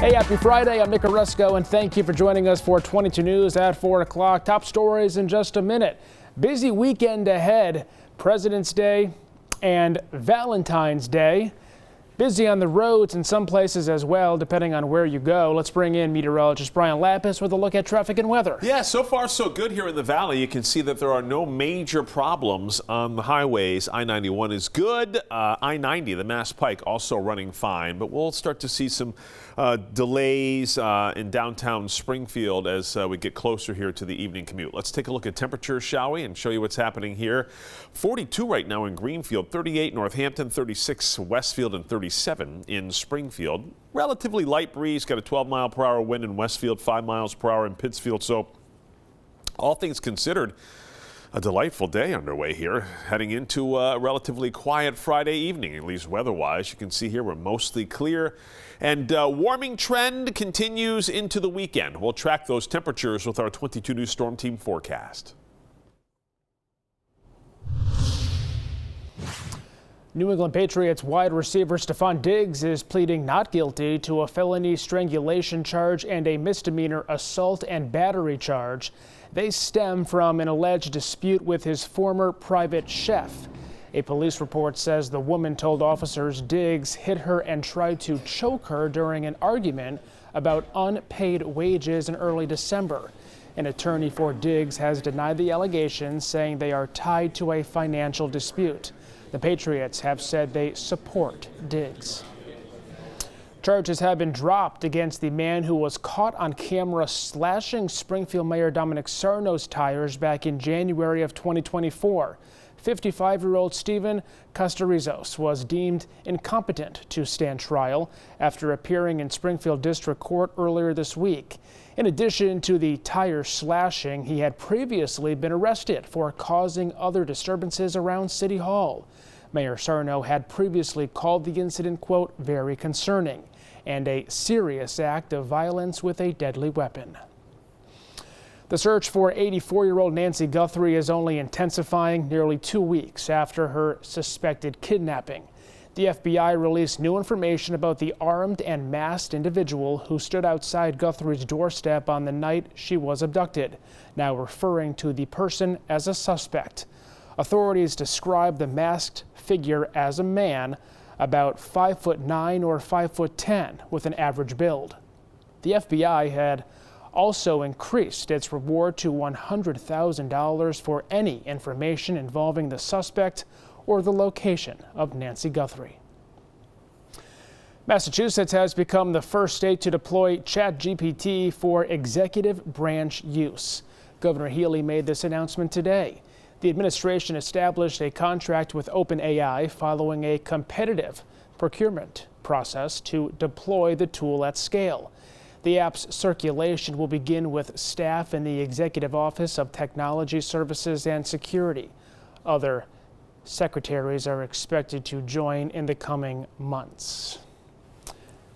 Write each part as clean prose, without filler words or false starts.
Hey, happy Friday. I'm Nick Oresco, and thank you for joining us for 22 News at 4 o'clock. Top stories in just a minute. Busy weekend ahead. President's Day and Valentine's Day. Busy on the roads in some places as well, depending on where you go. Let's bring in meteorologist Brian Lapis with a look at traffic and weather. Yeah, so far so good here in the valley. You can see that there are no major problems on the highways. I-91 is good. I-90, the Mass Pike, also running fine. But we'll start to see some delays in downtown Springfield as we get closer here to the evening commute. Let's take a look at temperatures, shall we, and show you what's happening here. 42 right now in Greenfield, 38 Northampton, 36 Westfield, and 37 in Springfield. Relatively light breeze, got a 12-mile-per-hour wind in Westfield, 5 miles per hour in Pittsfield. So all things considered, a delightful day underway here, heading into a relatively quiet Friday evening, at least weather-wise. You can see here we're mostly clear, and warming trend continues into the weekend. We'll track those temperatures with our 22 News Storm Team forecast. New England Patriots wide receiver Stefon Diggs is pleading not guilty to a felony strangulation charge and a misdemeanor assault and battery charge. They stem from an alleged dispute with his former private chef. A police report says the woman told officers Diggs hit her and tried to choke her during an argument about unpaid wages in early December. An attorney for Diggs has denied the allegations, saying they are tied to a financial dispute. The Patriots have said they support Diggs. Charges have been dropped against the man who was caught on camera slashing Springfield Mayor Dominic Sarno's tires back in January of 2024. 55-year-old Stephen Castarizos was deemed incompetent to stand trial after appearing in Springfield District Court earlier this week. In addition to the tire slashing, he had previously been arrested for causing other disturbances around City Hall. Mayor Sarno had previously called the incident, quote, very concerning and a serious act of violence with a deadly weapon. The search for 84-year-old Nancy Guthrie is only intensifying nearly 2 weeks after her suspected kidnapping. The FBI released new information about the armed and masked individual who stood outside Guthrie's doorstep on the night she was abducted, now referring to the person as a suspect. Authorities describe the masked figure as a man about 5'9" or 5'10" with an average build. The FBI had also increased its reward to $100,000 for any information involving the suspect or the location of Nancy Guthrie. Massachusetts has become the first state to deploy ChatGPT for executive branch use. Governor Healey made this announcement today. The administration established a contract with OpenAI following a competitive procurement process to deploy the tool at scale. The app's circulation will begin with staff in the Executive Office of Technology Services and Security. Other secretaries are expected to join in the coming months.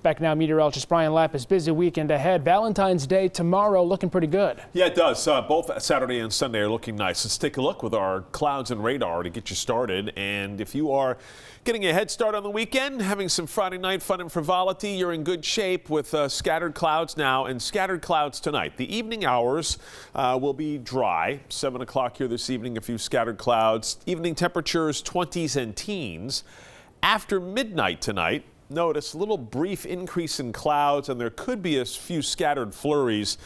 Back now, meteorologist Brian Lapis. Busy weekend ahead. Valentine's Day tomorrow looking pretty good. Yeah, it does. Both Saturday and Sunday are looking nice. Let's take a look with our clouds and radar to get you started. And if you are getting a head start on the weekend, having some Friday night fun and frivolity, you're in good shape with scattered clouds now and scattered clouds tonight. The evening hours will be dry. 7 o'clock here this evening, a few scattered clouds. Evening temperatures 20s and teens. After midnight tonight, notice a little brief increase in clouds, and there could be a few scattered flurries,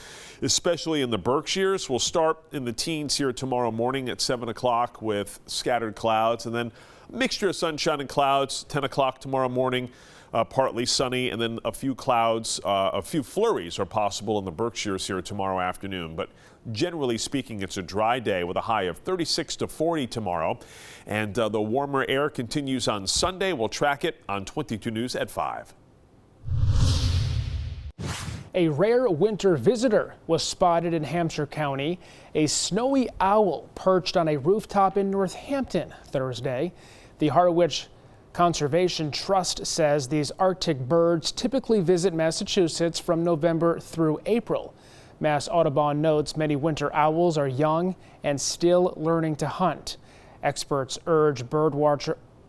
especially in the Berkshires. We'll start in the teens here tomorrow morning at 7 o'clock with scattered clouds, and then a mixture of sunshine and clouds. 10 o'clock tomorrow morning, partly sunny, and then a few clouds, a few flurries are possible in the Berkshires here tomorrow afternoon. But generally speaking, it's a dry day with a high of 36 to 40 tomorrow. And the warmer air continues on Sunday. We'll track it on 22 News at 5. A rare winter visitor was spotted in Hampshire County. A snowy owl perched on a rooftop in Northampton Thursday. The Harwich Conservation Trust says these Arctic birds typically visit Massachusetts from November through April. Mass Audubon notes many winter owls are young and still learning to hunt. Experts urge bird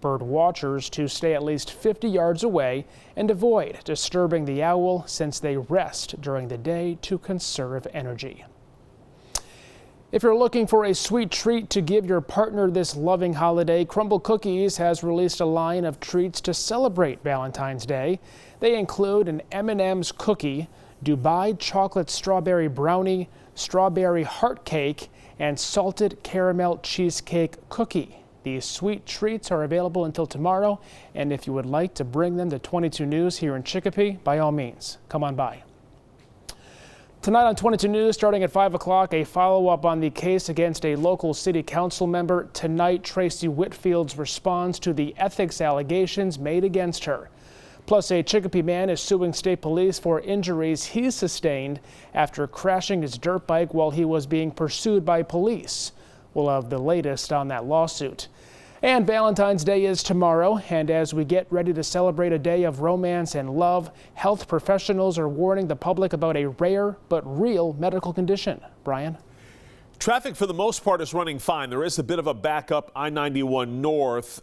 bird watchers to stay at least 50 yards away and avoid disturbing the owl since they rest during the day to conserve energy. If you're looking for a sweet treat to give your partner this loving holiday, Crumble Cookies has released a line of treats to celebrate Valentine's Day. They include an M&M's cookie, Dubai chocolate strawberry brownie, strawberry heart cake, and salted caramel cheesecake cookie. These sweet treats are available until tomorrow, and if you would like to bring them to 22 News here in Chicopee, by all means, come on by. Tonight on 22 News, starting at 5 o'clock, a follow-up on the case against a local city council member. Tonight, Tracy Whitfield's response to the ethics allegations made against her. Plus, a Chicopee man is suing state police for injuries he sustained after crashing his dirt bike while he was being pursued by police. We'll have the latest on that lawsuit. And Valentine's Day is tomorrow, and as we get ready to celebrate a day of romance and love, health professionals are warning the public about a rare but real medical condition. Brian? Traffic for the most part is running fine. There is a bit of a backup I-91 north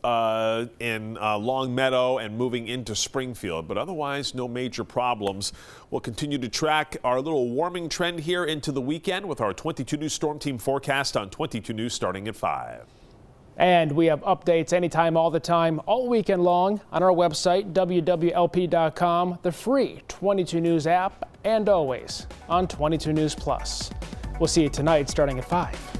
in Long Meadow and moving into Springfield, but otherwise no major problems. We'll continue to track our little warming trend here into the weekend with our 22 News Storm Team forecast on 22 News starting at 5. And we have updates anytime, all the time, all weekend long on our website, wwlp.com, the free 22 News app, and always on 22 News Plus. We'll see you tonight starting at 5.